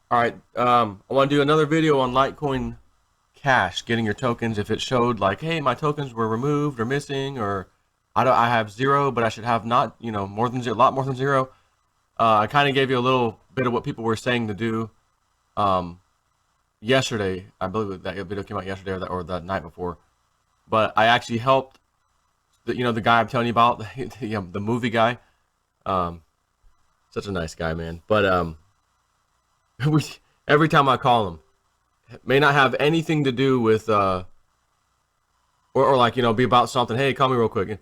All right, I want to do another video on Litecoin Cash, getting your tokens. If it showed like, hey, my tokens were removed or missing, or I have zero, but I should have not, more than a lot more than zero. I kind of gave you a little bit of what people were saying to do um, yesterday. I believe that video came out yesterday or the night before. But I actually helped the guy I'm telling you about, the movie guy. Um, Such a nice guy, man. But we, every time I call him, may not have anything to do with or like be about something. Hey, call me real quick. And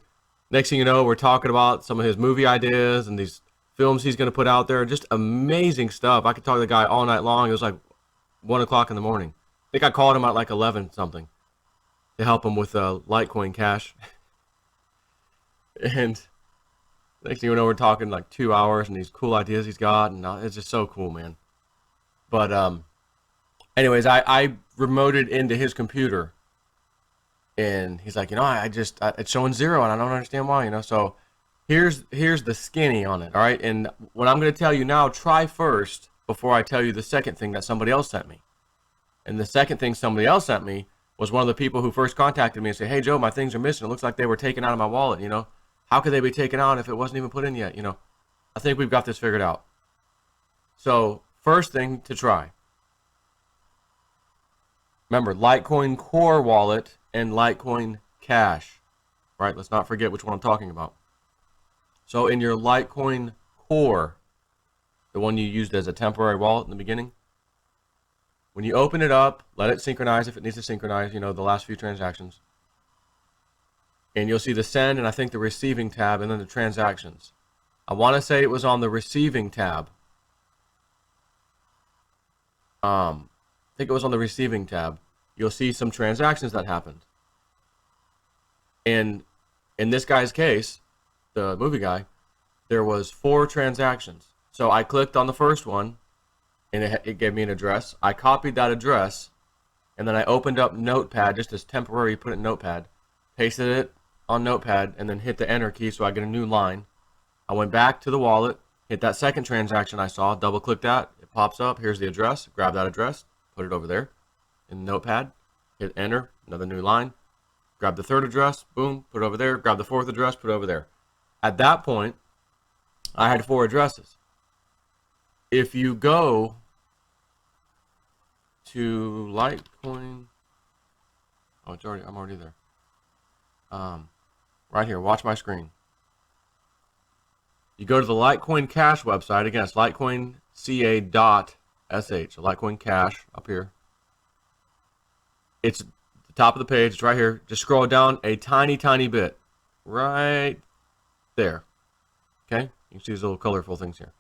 next thing you know, we're talking about some of his movie ideas and these films he's going to put out there. Just amazing stuff. I could talk to the guy all night long. It was like 1 o'clock in the morning. I think I called him at like 11 something to help him with Litecoin Cash. And next thing you know, we're talking like 2 hours and these cool ideas he's got, and it's just so cool, man. But anyways, I remoted into his computer, and he's like, it's showing zero, and I don't understand why, So here's the skinny on it, all right. And what I'm going to tell you now, try first before I tell you the second thing that somebody else sent me. And the second thing somebody else sent me was one of the people who first contacted me and said, hey Joe, my things are missing. It looks like they were taken out of my wallet. How could they be taken out if it wasn't even put in yet? I think we've got this figured out. So first thing to try. Remember, Litecoin Core Wallet and Litecoin Cash. Right? Let's not forget which one I'm talking about. So in your Litecoin Core, the one you used as a temporary wallet in the beginning, when you open it up, let it synchronize if it needs to synchronize, the last few transactions. And you'll see the send and I think the receiving tab and then the transactions. I want to say it was on the receiving tab. I think it was on the receiving tab. You'll see some transactions that happened. And in this guy's case, the movie guy, there was 4 transactions. So I clicked on the first one and it gave me an address. I copied that address and then I opened up Notepad just as temporary, put it in Notepad, pasted it on Notepad, and then hit the enter key so I get a new line. I went back to the wallet, hit that second transaction I saw, double click that, it pops up, here's the address, grab that address, put it over there in Notepad, hit enter, another new line, grab the third address, boom, put it over there, grab the fourth address, put it over there. At that point, I had 4 addresses. If you go to Litecoin, I'm already there. Right here, watch my screen. You go to the Litecoin Cash website. Again, it's litecoinca.sh. Litecoin Cash up here. It's the top of the page. It's right here. Just scroll down a tiny, tiny bit. Right there. Okay? You can see these little colorful things here.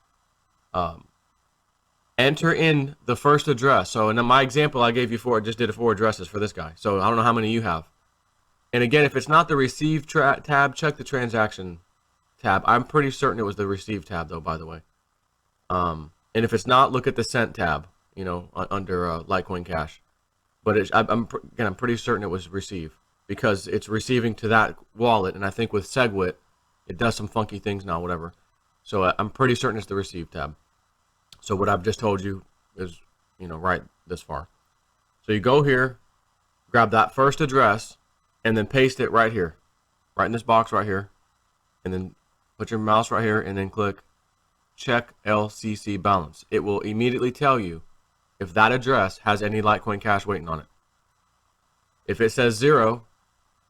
Enter in the first address. So in my example, I gave you 4. I just did 4 addresses for this guy. So I don't know how many you have. And again, if it's not the receive tab, check the transaction tab. I'm pretty certain it was the receive tab, though, by the way. And if it's not, look at the sent tab, under Litecoin Cash. But I'm pretty certain it was receive because it's receiving to that wallet. And I think with SegWit, it does some funky things now, whatever. So I'm pretty certain it's the receive tab. So what I've just told you is, right this far. So you go here, grab that first address, and then paste it right here, right in this box right here, and then put your mouse right here and then click check LCC balance. It will immediately tell you if that address has any Litecoin Cash waiting on it. If it says 0,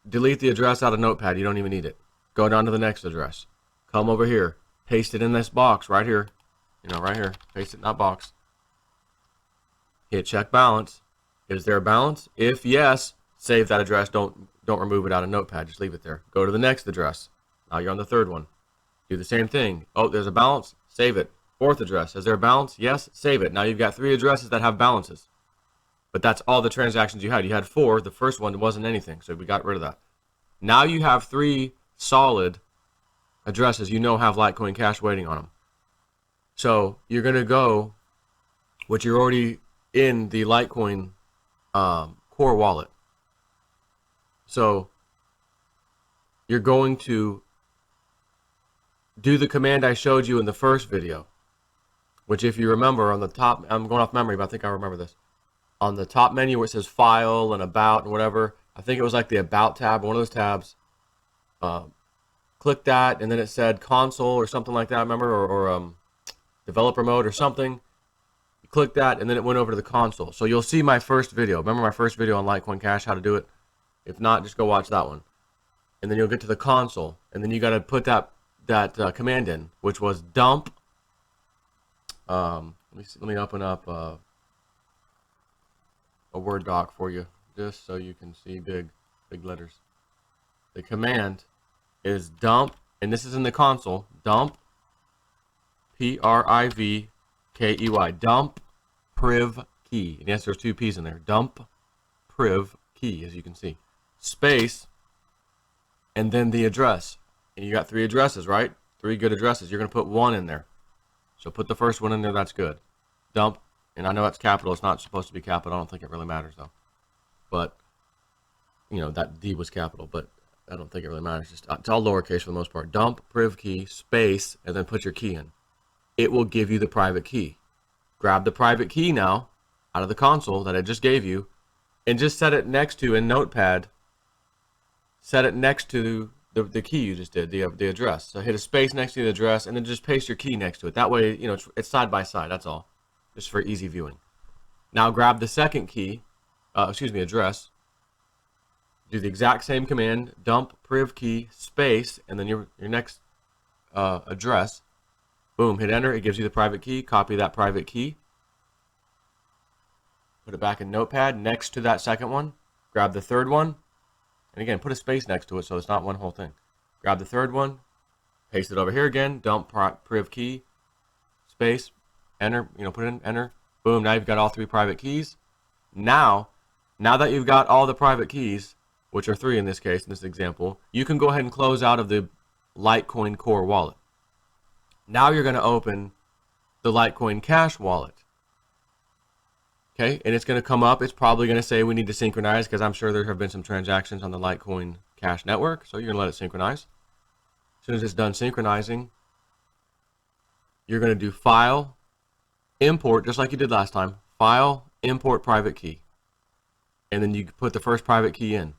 delete the address out of Notepad. You don't even need it. Go down to the next address. Come over here, paste it in this box right here, right here, paste it in that box. Hit check balance. Is there a balance? If yes, save that address. Don't remove it out of Notepad. Just leave it there. Go to the next address. Now you're on the third one. Do the same thing. Oh, there's a balance. Save it. Fourth address. Is there a balance? Yes. Save it. Now you've got 3 addresses that have balances. But that's all the transactions you had. You had 4. The first one wasn't anything, so we got rid of that. Now you have 3 solid addresses have Litecoin Cash waiting on them. So you're going to go, which you're already in the Litecoin core wallet. So you're going to do the command I showed you in the first video. which if you remember on the top, I'm going off memory, but I think I remember this. On the top menu where it says File and About and whatever, I think it was like the About tab, one of those tabs. Click that, and then it said Console or something like that, remember, or Developer Mode or something. You click that, and then it went over to the console. So you'll see my first video. Remember my first video on Litecoin Cash, how to do it? If not, just go watch that one. And then you'll get to the console, and then you got to put that command in, which was dump. Let me open up a Word doc for you, just so you can see big letters. The command is dump, and this is in the console. Dump, PRIVKEY, dump priv key. And yes, there's two P's in there. Dump priv key, as you can see. Space, and then the address. And you got 3 addresses, right? 3 good addresses. You're going to put 1 in there. So put the first one in there. That's good. Dump, and I know that's capital. It's not supposed to be capital. I don't think it really matters, though. But, you know, that D was capital, but I don't think it really matters. It's all lowercase for the most part. Dump priv key, space, and then put your key in. It will give you the private key. Grab the private key now out of the console that I just gave you, and just set it next to, in Notepad, set it next to the key you just did, the address. So hit a space next to the address, and then just paste your key next to it. That way, you know, it's side by side, that's all. Just for easy viewing. Now grab the second key, address. Do the exact same command, dump priv key, space, and then your next address. Boom, hit enter, it gives you the private key. Copy that private key. Put it back in Notepad next to that second one. Grab the third one. And again, put a space next to it so it's not one whole thing. Grab the third one. Paste it over here again. Dump priv key. Space. Enter. Put in enter. Boom, now you've got all 3 private keys. Now that you've got all the private keys, which are 3 in this case, in this example, you can go ahead and close out of the Litecoin Core wallet. Now you're going to open the Litecoin Cash wallet. Okay, and it's going to come up. It's probably going to say we need to synchronize, because I'm sure there have been some transactions on the Litecoin Cash network. So you're going to let it synchronize. As soon as it's done synchronizing, you're going to do File, Import, just like you did last time. File, Import Private Key. And then you put the first private key in.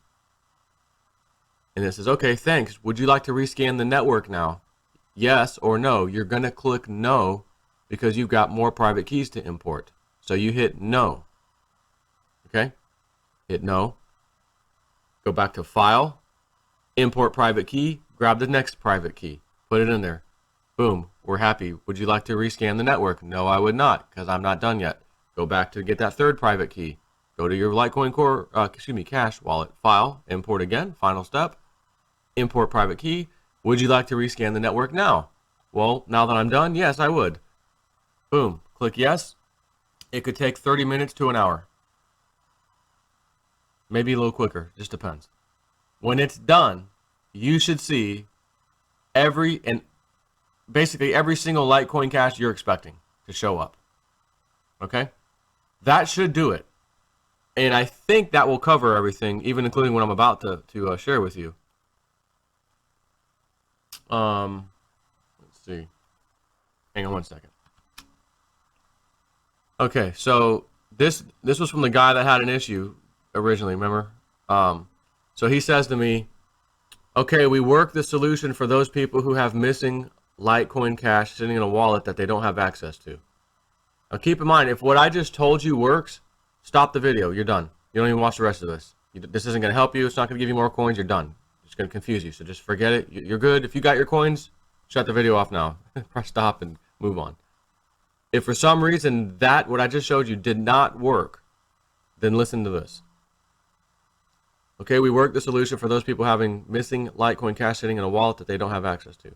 And it says, okay, thanks. Would you like to rescan the network now? Yes or no. You're going to click no, because you've got more private keys to import. So you hit no. Okay? Hit no. Go back to File, Import Private Key, grab the next private key, put it in there. Boom, we're happy. Would you like to rescan the network? No, I would not, because I'm not done yet. Go back to get that third private key. Go to your Litecoin Core, Cash wallet. File, Import again, final step. Import Private Key. Would you like to rescan the network now? Well, now that I'm done, yes, I would. Boom, click yes. It could take 30 minutes to an hour. Maybe a little quicker, just depends. When it's done, you should see basically every single Litecoin Cash you're expecting to show up. Okay? That should do it. And I think that will cover everything, even including what I'm about to share with you. Let's see. Hang on one second. Okay, so this was from the guy that had an issue originally, remember? So he says to me, okay, we work the solution for those people who have missing Litecoin Cash sitting in a wallet that they don't have access to. Now keep in mind, if what I just told you works, stop the video, you're done. You don't even watch the rest of this. This isn't going to help you, it's not going to give you more coins, you're done. It's going to confuse you, so just forget it. You're good. If you got your coins, shut the video off now. Press stop and move on. If for some reason what I just showed you did not work, then listen to this. Okay, we work the solution for those people having missing Litecoin Cash sitting in a wallet that they don't have access to.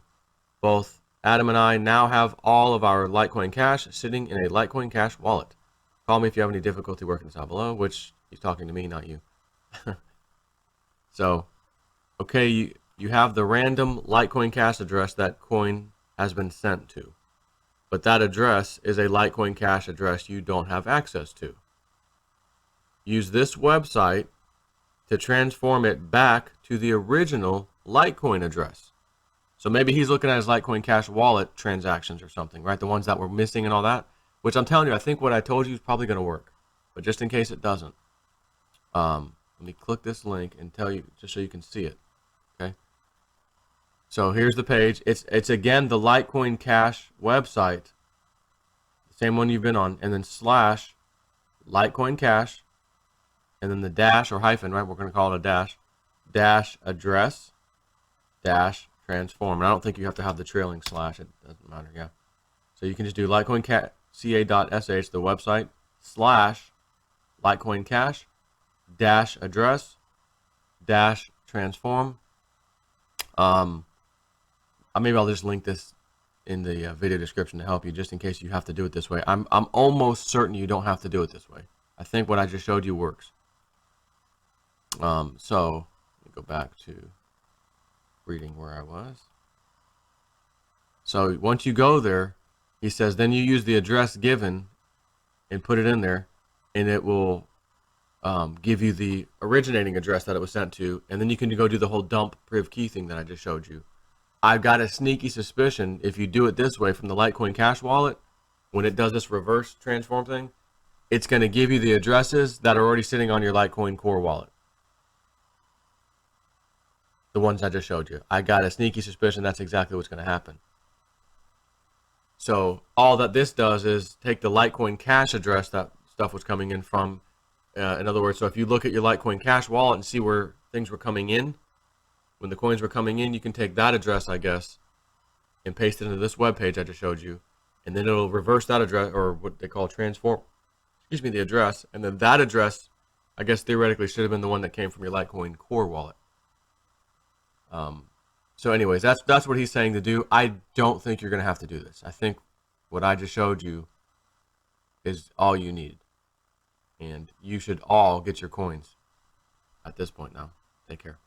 Both Adam and I now have all of our Litecoin Cash sitting in a Litecoin Cash wallet. Call me if you have any difficulty working this out below, which he's talking to me, not you. So, okay, you have the random Litecoin Cash address that coin has been sent to. But that address is a Litecoin Cash address you don't have access to. Use this website to transform it back to the original Litecoin address. So maybe he's looking at his Litecoin Cash wallet transactions or something, right? The ones that were missing and all that, which I'm telling you, I think what I told you is probably going to work. But just in case it doesn't, let me click this link and tell you, just so you can see it, okay? So here's the page. It's again the Litecoin Cash website, the same one you've been on, and then slash Litecoin Cash, and then the dash or hyphen, right? We're going to call it a dash, dash address, dash transform. And I don't think you have to have the trailing slash. It doesn't matter. Yeah. So you can just do litecoinca.sh, the website, slash Litecoin Cash, dash address, dash transform. Maybe I'll just link this in the video description to help you, just in case you have to do it this way. I'm almost certain you don't have to do it this way. I think what I just showed you works. So let me go back to reading where I was. So once you go there, he says, then you use the address given and put it in there, and it will give you the originating address that it was sent to, and then you can go do the whole dump priv key thing that I just showed you. I've got a sneaky suspicion if you do it this way from the Litecoin Cash wallet, when it does this reverse transform thing, it's going to give you the addresses that are already sitting on your Litecoin Core wallet. The ones I just showed you. I got a sneaky suspicion that's exactly what's going to happen. So all that this does is take the Litecoin Cash address that stuff was coming in from. In other words, so if you look at your Litecoin Cash wallet and see where things were coming in, when the coins were coming in, you can take that address, I guess, and paste it into this web page I just showed you, and then it'll reverse that address, or what they call transform, the address, and then that address, I guess theoretically should have been the one that came from your Litecoin Core wallet. So anyways, that's what he's saying to do. I don't think you're going to have to do this. I think what I just showed you is all you need. And you should all get your coins at this point now. Take care.